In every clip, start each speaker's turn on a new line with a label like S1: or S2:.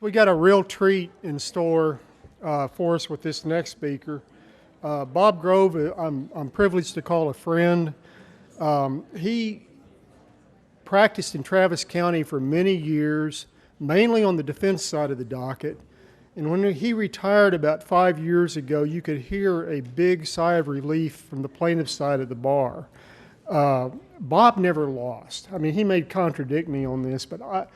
S1: We got a real treat in store for us with this next speaker. Bob Grove, I'm privileged to call a friend. He practiced in Travis County for many years, mainly on the defense side of the docket. And when he retired about 5 years ago, you could hear a big sigh of relief from the plaintiff's side of the bar. Bob never lost. I mean, he may contradict me on this, but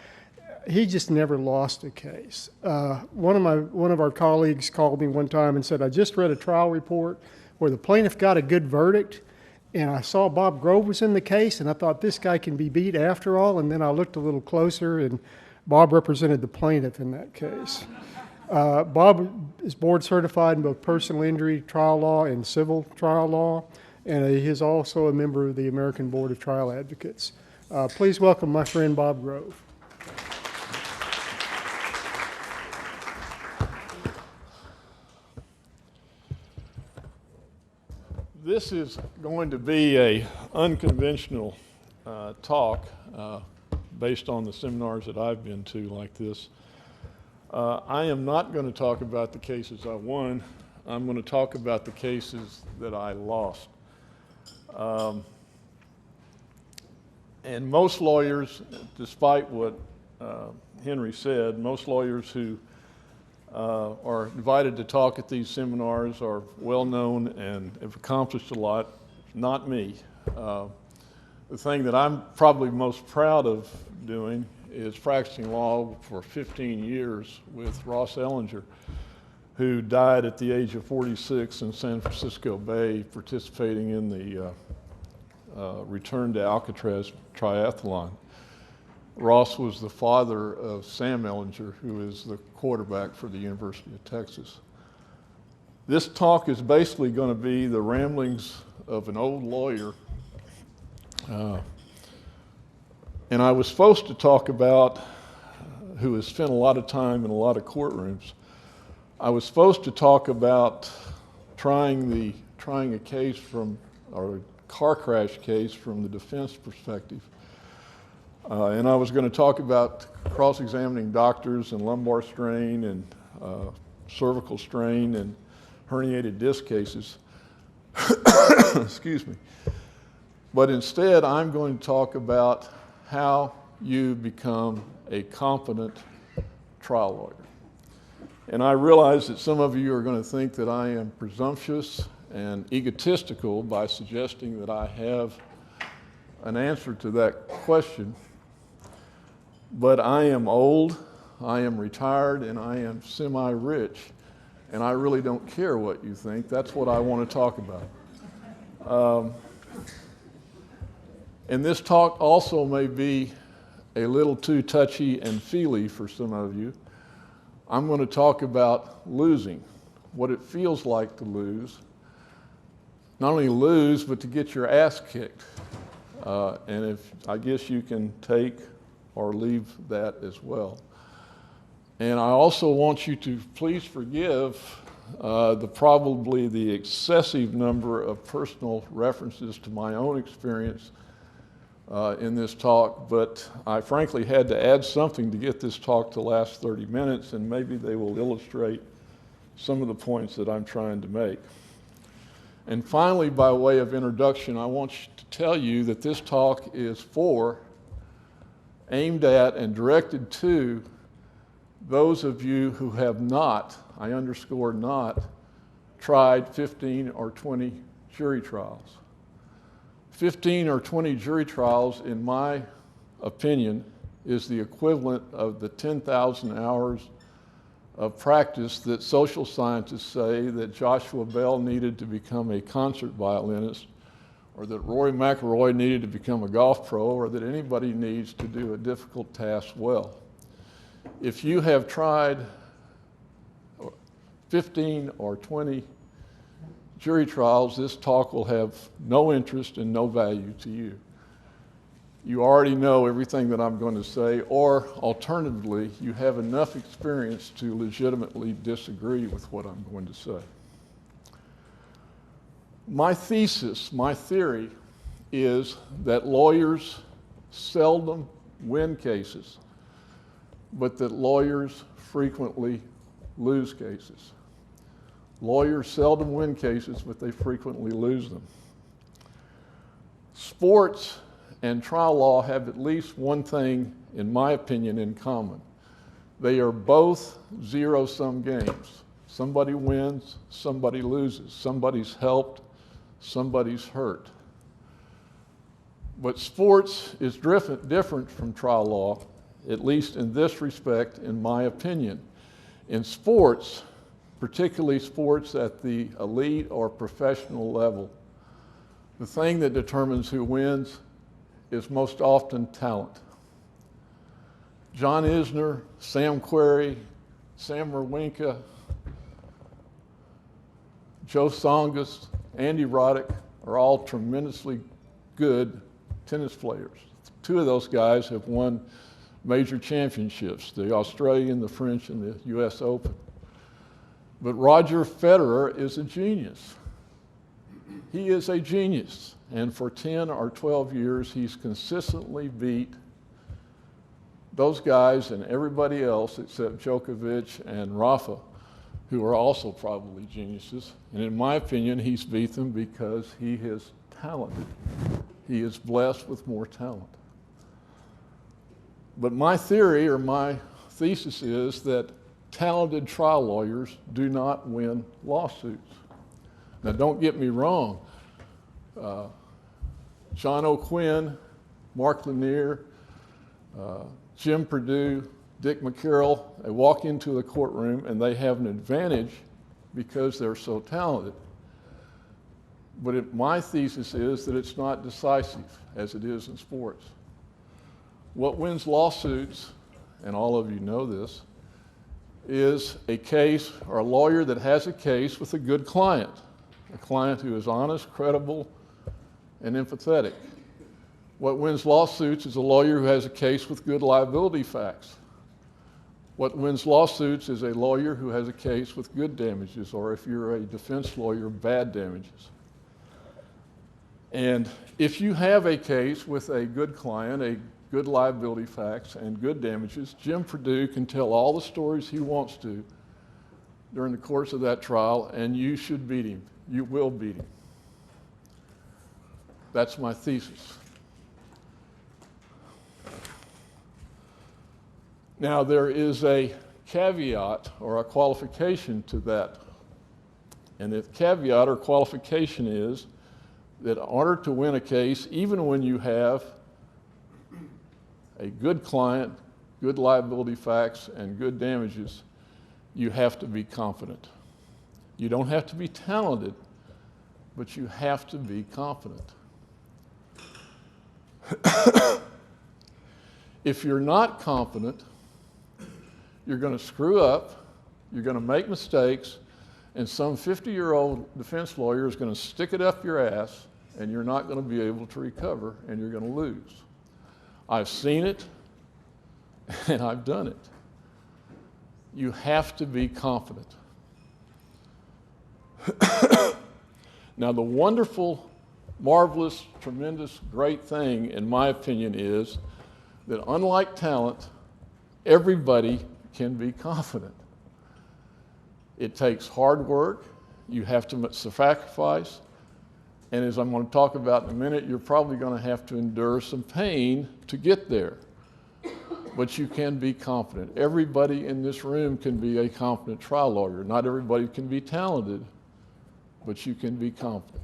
S1: he just never lost a case. One of our colleagues called me one time and said, I just read a trial report where the plaintiff got a good verdict, and I saw Bob Grove was in the case, and I thought this guy can be beat after all, and then I looked a little closer, and Bob represented the plaintiff in that case. Bob is board certified in both personal injury trial law and civil trial law, and he is also a member of the American Board of Trial Advocates. Please welcome my friend Bob Grove.
S2: This is going to be an unconventional talk based on the seminars that I've been to like this. I am not going to talk about the cases I won. I'm going to talk about the cases that I lost. And most lawyers, despite what Henry said, most lawyers who are invited to talk at these seminars are well known and have accomplished a lot. Not me. The thing that I'm probably most proud of doing is practicing law for 15 years with Ross Ellinger, who died at the age of 46 in San Francisco Bay participating in the Return to Alcatraz triathlon. Ross was the father of Sam Ellinger, who is the quarterback for the University of Texas. This talk is basically going to be the ramblings of an old lawyer. And I was supposed to talk about, who has spent a lot of time in a lot of courtrooms, I was supposed to talk about trying a case or a car crash case from the defense perspective. And I was going to talk about cross-examining doctors and lumbar strain and cervical strain and herniated disc cases. Excuse me. But instead, I'm going to talk about how you become a competent trial lawyer. And I realize that some of you are going to think that I am presumptuous and egotistical by suggesting that I have an answer to that question. But I am old, I am retired, and I am semi-rich, and I really don't care what you think. That's what I want to talk about. And this talk also may be a little too touchy and feely for some of you. I'm going to talk about losing, what it feels like to lose. Not only lose, but to get your ass kicked. And I guess you can take or leave that as well. And I also want you to please forgive probably the excessive number of personal references to my own experience in this talk, but I frankly had to add something to get this talk to last 30 minutes, and maybe they will illustrate some of the points that I'm trying to make. And finally, by way of introduction, I want to tell you that this talk is aimed at and directed to those of you who have not, I underscore not, tried 15 or 20 jury trials. 15 or 20 jury trials, in my opinion, is the equivalent of the 10,000 hours of practice that social scientists say that Joshua Bell needed to become a concert violinist, or that Rory McIlroy needed to become a golf pro, or that anybody needs to do a difficult task well. If you have tried 15 or 20 jury trials, this talk will have no interest and no value to you. You already know everything that I'm going to say, or alternatively, you have enough experience to legitimately disagree with what I'm going to say. My theory, is that lawyers seldom win cases. but that lawyers frequently lose cases. Lawyers seldom win cases, but they frequently lose them. Sports and trial law have at least one thing, in my opinion, in common. They are both zero-sum games. Somebody wins, somebody loses. Somebody's helped, somebody's hurt. But sports is different from trial law, at least in this respect, in my opinion. In sports, particularly sports at the elite or professional level, the thing that determines who wins is most often talent. John Isner, Sam Querrey, Sam Wawrinka, Joe Tsongas, Andy Roddick are all tremendously good tennis players. Two of those guys have won major championships, the Australian, the French, and the US Open. But Roger Federer is a genius. He is a genius. And for 10 or 12 years, he's consistently beat those guys and everybody else except Djokovic and Rafa, who are also probably geniuses. And in my opinion, he's beat them because he is talented. He is blessed with more talent. But my theory or my thesis is that talented trial lawyers do not win lawsuits. Now, don't get me wrong. John O'Quinn, Mark Lanier, Jim Perdue, Dick McCarroll, they walk into the courtroom and they have an advantage because they're so talented. But my thesis is that it's not decisive, as it is in sports. What wins lawsuits, and all of you know this, is a case or a lawyer that has a case with a good client, a client who is honest, credible, and empathetic. What wins lawsuits is a lawyer who has a case with good liability facts. What wins lawsuits is a lawyer who has a case with good damages, or if you're a defense lawyer, bad damages. And if you have a case with a good client, a good liability facts, and good damages, Jim Perdue can tell all the stories he wants to during the course of that trial, and you should beat him. You will beat him. That's my thesis. Now, there is a caveat or a qualification to that. And the caveat or qualification is that in order to win a case, even when you have a good client, good liability facts, and good damages, you have to be confident. You don't have to be talented, but you have to be confident. If you're not confident, you're going to screw up, you're going to make mistakes, and some 50-year-old defense lawyer is going to stick it up your ass, and you're not going to be able to recover, and you're going to lose. I've seen it, and I've done it. You have to be confident. Now, the wonderful, marvelous, tremendous, great thing, in my opinion, is that unlike talent, everybody can be confident. It takes hard work. You have to sacrifice. And as I'm going to talk about in a minute, you're probably going to have to endure some pain to get there. But you can be confident. Everybody in this room can be a confident trial lawyer. Not everybody can be talented, but you can be confident.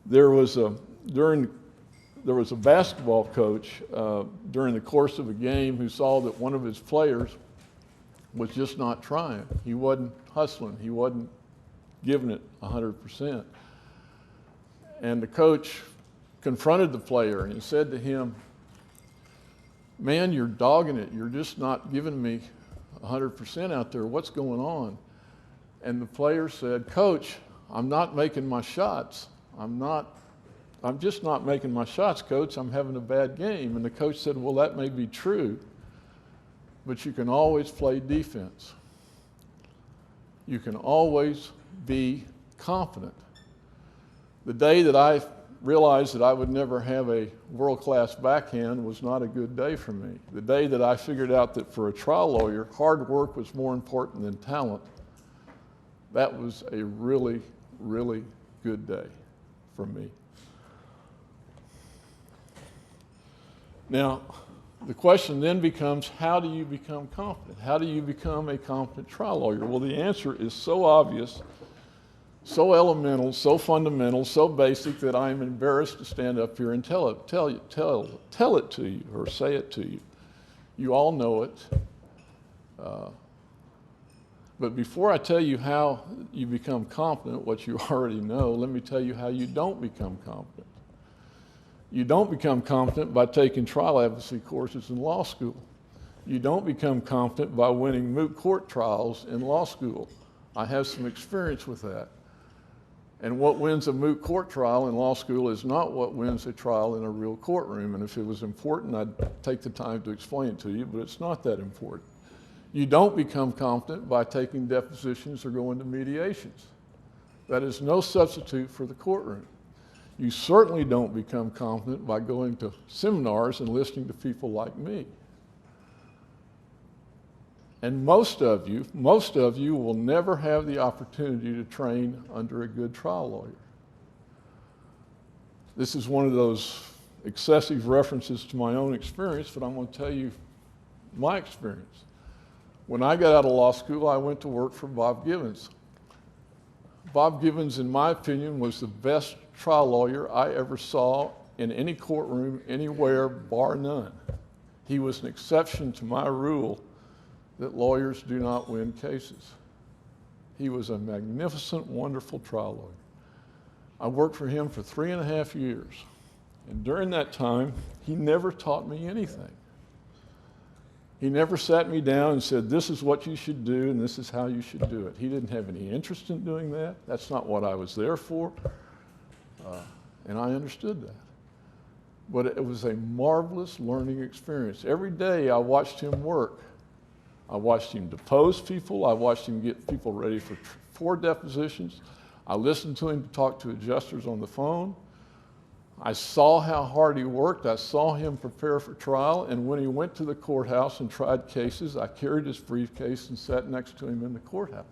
S2: There was a basketball coach during the course of a game who saw that one of his players was just not trying. He wasn't hustling. He wasn't giving it 100%. And the coach confronted the player and he said to him, "Man, you're dogging it. You're just not giving me 100% out there. What's going on?" And the player said, "Coach, I'm not making my shots. I'm just not making my shots, Coach. I'm having a bad game." And the coach said, "Well, that may be true, but you can always play defense. You can always be confident. The day that I realized that I would never have a world-class backhand was not a good day for me. The day that I figured out that for a trial lawyer, hard work was more important than talent, that was a really, really good day for me. Now, the question then becomes, how do you become competent? How do you become a competent trial lawyer? Well, the answer is so obvious, so elemental, so fundamental, so basic that I am embarrassed to stand up here and tell it to you or say it to you. You all know it. But before I tell you how you become competent, what you already know, let me tell you how you don't become competent. You don't become competent by taking trial advocacy courses in law school. You don't become competent by winning moot court trials in law school. I have some experience with that. And what wins a moot court trial in law school is not what wins a trial in a real courtroom. And if it was important, I'd take the time to explain it to you, but it's not that important. You don't become competent by taking depositions or going to mediations. That is no substitute for the courtroom. You certainly don't become competent by going to seminars and listening to people like me. And most of you will never have the opportunity to train under a good trial lawyer. This is one of those excessive references to my own experience, but I'm going to tell you my experience. When I got out of law school, I went to work for Bob Givens. Bob Givens, in my opinion, was the best trial lawyer I ever saw in any courtroom, anywhere, bar none. He was an exception to my rule that lawyers do not win cases. He was a magnificent, wonderful trial lawyer. I worked for him for 3.5 years. And during that time, he never taught me anything. He never sat me down and said, this is what you should do and this is how you should do it. He didn't have any interest in doing that. That's not what I was there for. And I understood that. But it was a marvelous learning experience. Every day I watched him work. I watched him depose people. I watched him get people ready for depositions. I listened to him talk to adjusters on the phone. I saw how hard he worked. I saw him prepare for trial. And when he went to the courthouse and tried cases, I carried his briefcase and sat next to him in the courthouse,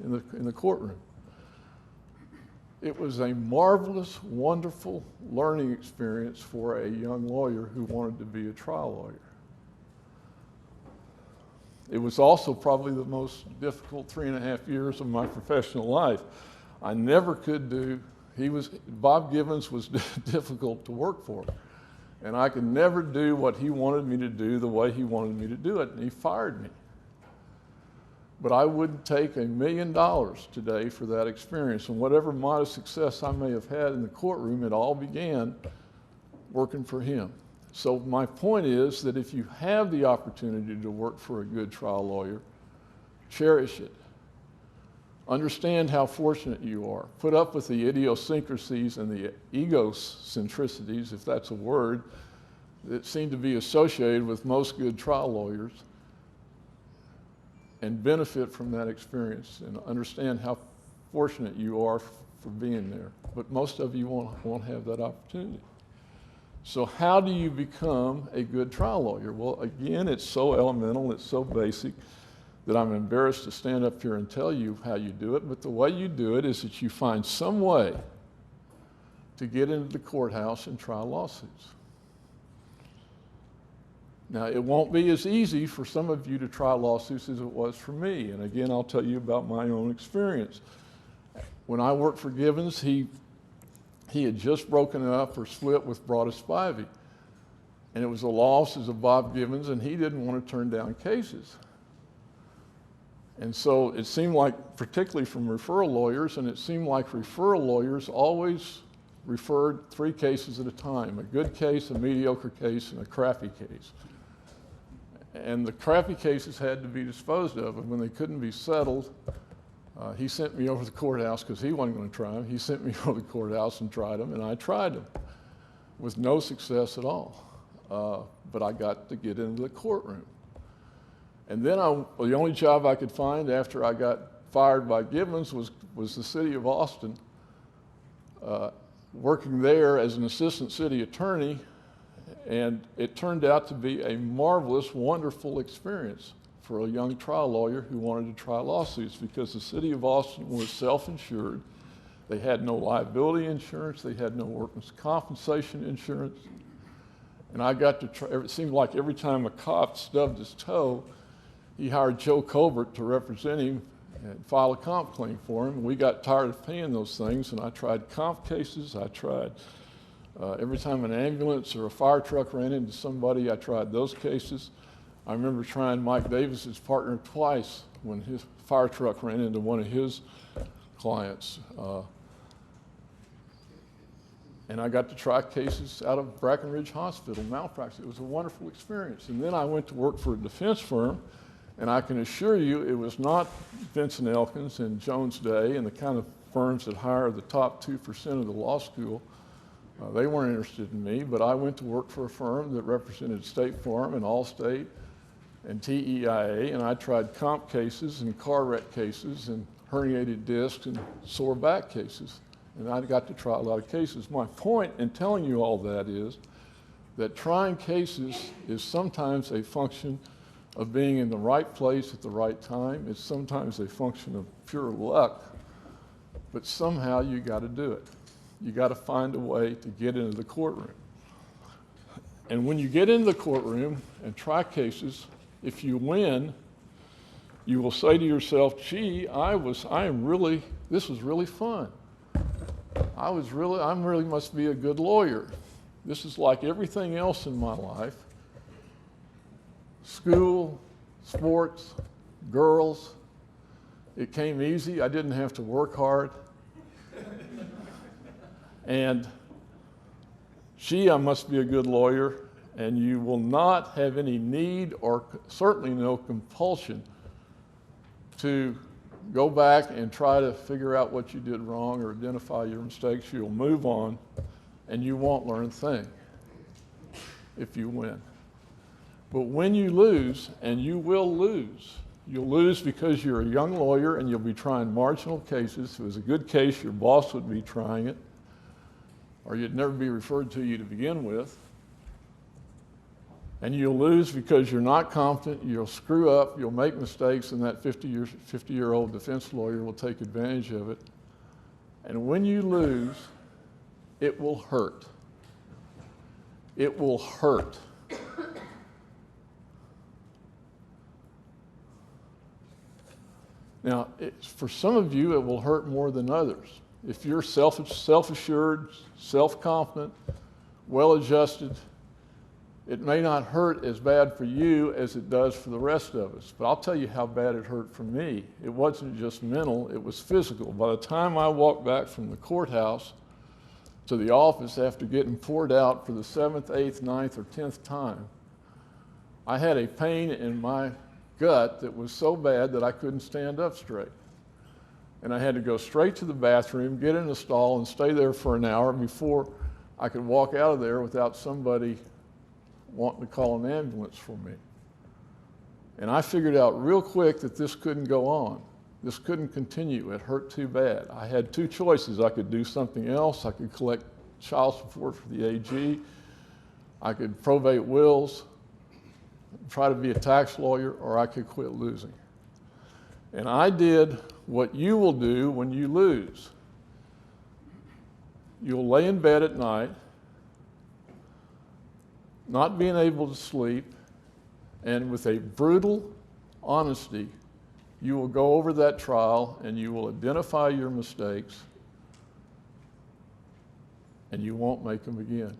S2: in the courtroom. It was a marvelous, wonderful learning experience for a young lawyer who wanted to be a trial lawyer. It was also probably the most difficult 3.5 years of my professional life. I never could do, Bob Givens was difficult to work for. And I could never do what he wanted me to do the way he wanted me to do it, and he fired me. But I wouldn't take $1 million today for that experience. And whatever modest success I may have had in the courtroom, it all began working for him. So my point is that if you have the opportunity to work for a good trial lawyer, cherish it. Understand how fortunate you are. Put up with the idiosyncrasies and the egocentricities, if that's a word, that seem to be associated with most good trial lawyers, and benefit from that experience and understand how fortunate you are for being there. But most of you won't have that opportunity. So how do you become a good trial lawyer? Well, again, it's so elemental, it's so basic that I'm embarrassed to stand up here and tell you how you do it, but the way you do it is that you find some way to get into the courthouse and try lawsuits. Now, it won't be as easy for some of you to try lawsuits as it was for me, and again, I'll tell you about my own experience. When I worked for Givens, he had just broken up or split with Broadus Spivey, and it was the law offices of Bob Givens, and he didn't want to turn down cases. And so it seemed like, particularly from referral lawyers, and it seemed like referral lawyers always referred 3 cases at a time: a good case, a mediocre case, and a crappy case. And the crappy cases had to be disposed of, and when they couldn't be settled, he sent me over to the courthouse because he wasn't going to try them. He sent me over to the courthouse and tried them, and I tried them with no success at all. But I got to get into the courtroom. And then the only job I could find after I got fired by Givens was the city of Austin working there as an assistant city attorney, and it turned out to be a marvelous, wonderful experience for a young trial lawyer who wanted to try lawsuits, because the city of Austin was self-insured. They had no liability insurance, they had no workers' compensation insurance, and I got to try. It seemed like every time a cop stubbed his toe, he hired Joe Colbert to represent him and file a comp claim for him. We got tired of paying those things, and I tried comp cases. I tried every time an ambulance or a fire truck ran into somebody, I tried those cases. I remember trying Mike Davis's partner twice when his fire truck ran into one of his clients. And I got to try cases out of Brackenridge Hospital, malpractice. It was a wonderful experience. And then I went to work for a defense firm, and I can assure you it was not Vincent Elkins and Jones Day and the kind of firms that hire the top 2% of the law school. They weren't interested in me, but I went to work for a firm that represented State Farm and Allstate and TEIA, and I tried comp cases and car wreck cases and herniated discs and sore back cases. And I got to try a lot of cases. My point in telling you all that is that trying cases is sometimes a function of being in the right place at the right time. It's sometimes a function of pure luck, but somehow you got to do it. You got to find a way to get into the courtroom. And when you get into the courtroom and try cases, if you win, you will say to yourself, gee, this was really fun. I really must be a good lawyer. This is like everything else in my life. School, sports, girls. It came easy. I didn't have to work hard. And gee, I must be a good lawyer. And you will not have any need or certainly no compulsion to go back and try to figure out what you did wrong or identify your mistakes. You'll move on, and you won't learn a thing if you win. But when you lose, and you will lose, you'll lose because you're a young lawyer and you'll be trying marginal cases. If it was a good case, your boss would be trying it, or you'd never be referred to you to begin with. And you'll lose because you're not confident, you'll screw up, you'll make mistakes, and that 50-year-old defense lawyer will take advantage of it. And when you lose, it will hurt. It will hurt. Now, for some of you, it will hurt more than others. If you're self-assured, self-confident, well-adjusted, it may not hurt as bad for you as it does for the rest of us. But I'll tell you how bad it hurt for me. It wasn't just mental, it was physical. By the time I walked back from the courthouse to the office after getting poured out for the 7th, 8th, 9th, or 10th time, I had a pain in my gut that was so bad that I couldn't stand up straight. And I had to go straight to the bathroom, get in the stall, and stay there for an hour before I could walk out of there without somebody wanting to call an ambulance for me. And I figured out real quick that this couldn't go on. This couldn't continue. It hurt too bad. I had two choices. I could do something else. I could collect child support for the AG. I could probate wills, try to be a tax lawyer, or I could quit losing. And I did what you will do when you lose. You'll lay in bed at night, not being able to sleep, and with a brutal honesty, you will go over that trial and you will identify your mistakes, and you won't make them again.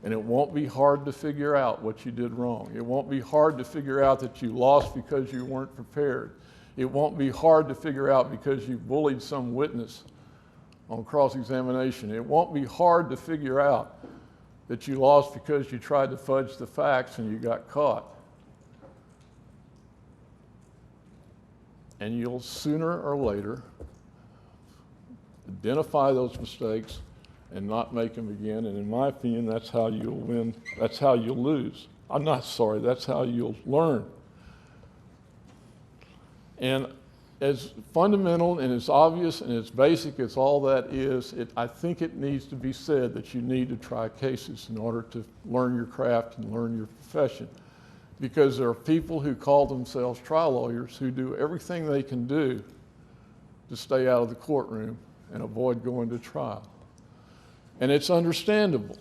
S2: And it won't be hard to figure out what you did wrong. It won't be hard to figure out that you lost because you weren't prepared. It won't be hard to figure out because you bullied some witness on cross-examination. It won't be hard to figure out that you lost because you tried to fudge the facts and you got caught. And you'll sooner or later identify those mistakes and not make them again. And in my opinion, that's how you'll win. That's how you'll lose. That's how you'll learn. And as fundamental and as obvious and as basic as all that is, I think it needs to be said that you need to try cases in order to learn your craft and learn your profession. Because there are people who call themselves trial lawyers who do everything they can do to stay out of the courtroom and avoid going to trial. And it's understandable.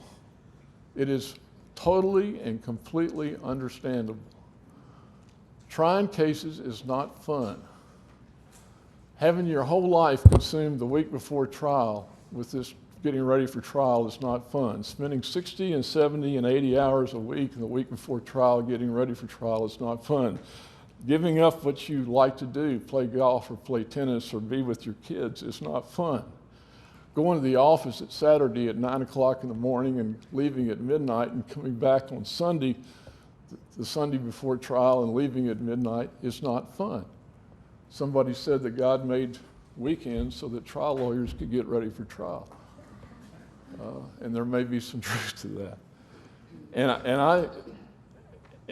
S2: It is totally and completely understandable. Trying cases is not fun. Having your whole life consumed the week before trial with this getting ready for trial is not fun. Spending 60 and 70 and 80 hours a week in the week before trial getting ready for trial is not fun. Giving up what you like to do, play golf or play tennis or be with your kids, is not fun. Going to the office at Saturday at 9 o'clock in the morning and leaving at midnight and coming back on Sunday, the Sunday before trial, and leaving at midnight is not fun. Somebody said that God made weekends so that trial lawyers could get ready for trial. And there may be some truth to that.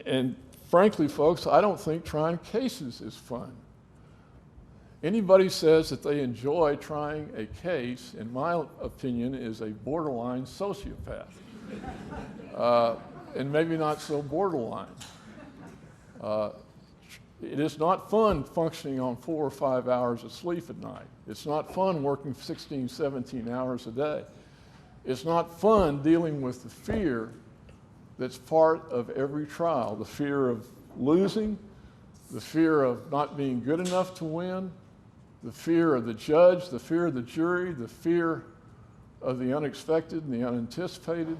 S2: And frankly, folks, I don't think trying cases is fun. Anybody says that they enjoy trying a case, in my opinion, is a borderline sociopath. And maybe not so borderline. It is not fun functioning on 4 or 5 hours of sleep at night. It's not fun working 16, 17 hours a day. It's not fun dealing with the fear that's part of every trial, the fear of losing, the fear of not being good enough to win, the fear of the judge, the fear of the jury, the fear of the unexpected and the unanticipated.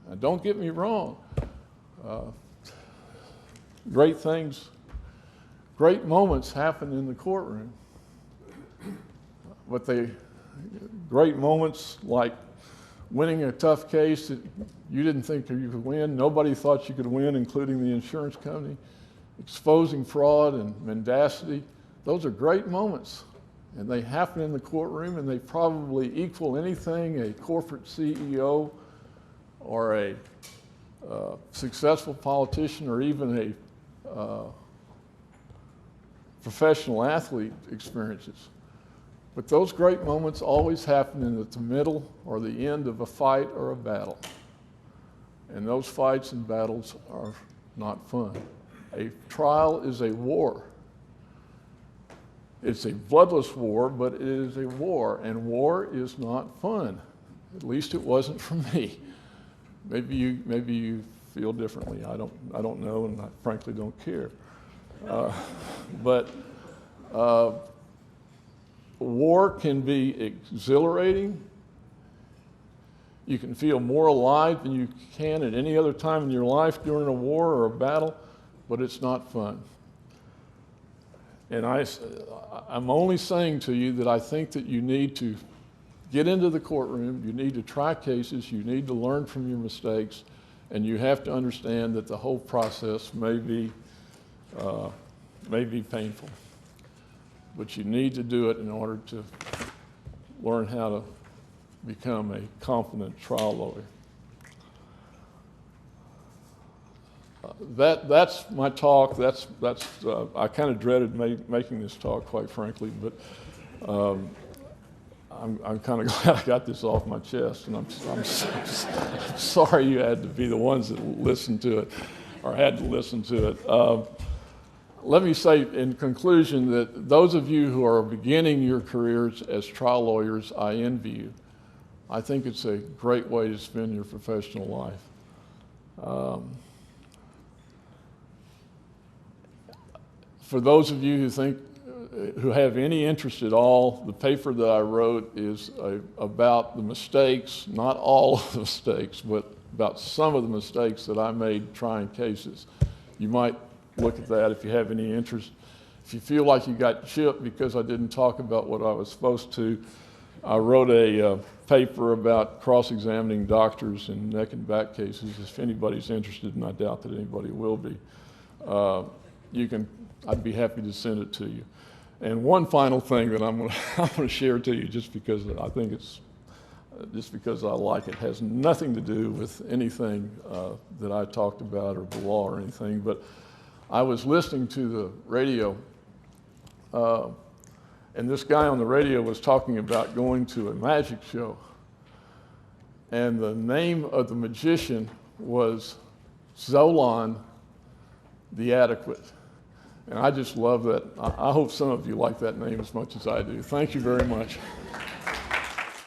S2: Now, don't get me wrong. Great things, great moments happen in the courtroom. But great moments like winning a tough case that you didn't think you could win, nobody thought you could win, including the insurance company, exposing fraud and mendacity, those are great moments. And they happen in the courtroom, and they probably equal anything a corporate CEO or a successful politician or even a professional athlete experiences. But those great moments always happen in the middle or the end of a fight or a battle. And those fights and battles are not fun. A trial is a war. It's a bloodless war, but it is a war, and war is not fun. At least it wasn't for me. Maybe you feel differently. I don't know, and I frankly don't care. But war can be exhilarating. You can feel more alive than you can at any other time in your life during a war or a battle, but it's not fun. And I'm only saying to you that I think that you need to get into the courtroom, you need to try cases, you need to learn from your mistakes, and you have to understand that the whole process may be painful. But you need to do it in order to learn how to become a competent trial lawyer. That's my talk. I kind of dreaded making this talk, quite frankly, but I'm kind of glad I got this off my chest, and I'm sorry you had to be the ones that listened to it or had to listen to it. Let me say in conclusion that those of you who are beginning your careers as trial lawyers, I envy you. I think it's a great way to spend your professional life. For those of you who have any interest at all, the paper that I wrote is about the mistakes, not all of the mistakes, but about some of the mistakes that I made trying cases. You might look at that if you have any interest. If you feel like you got chipped because I didn't talk about what I was supposed to, I wrote a paper about cross-examining doctors in neck and back cases. If anybody's interested, and I doubt that anybody will be, I'd be happy to send it to you. And one final thing that I'm going to share to you, just because I like it, has nothing to do with anything that I talked about or the law or anything, but I was listening to the radio, and this guy on the radio was talking about going to a magic show. And the name of the magician was Zolan the Adequate. And I just love that. I hope some of you like that name as much as I do. Thank you very much.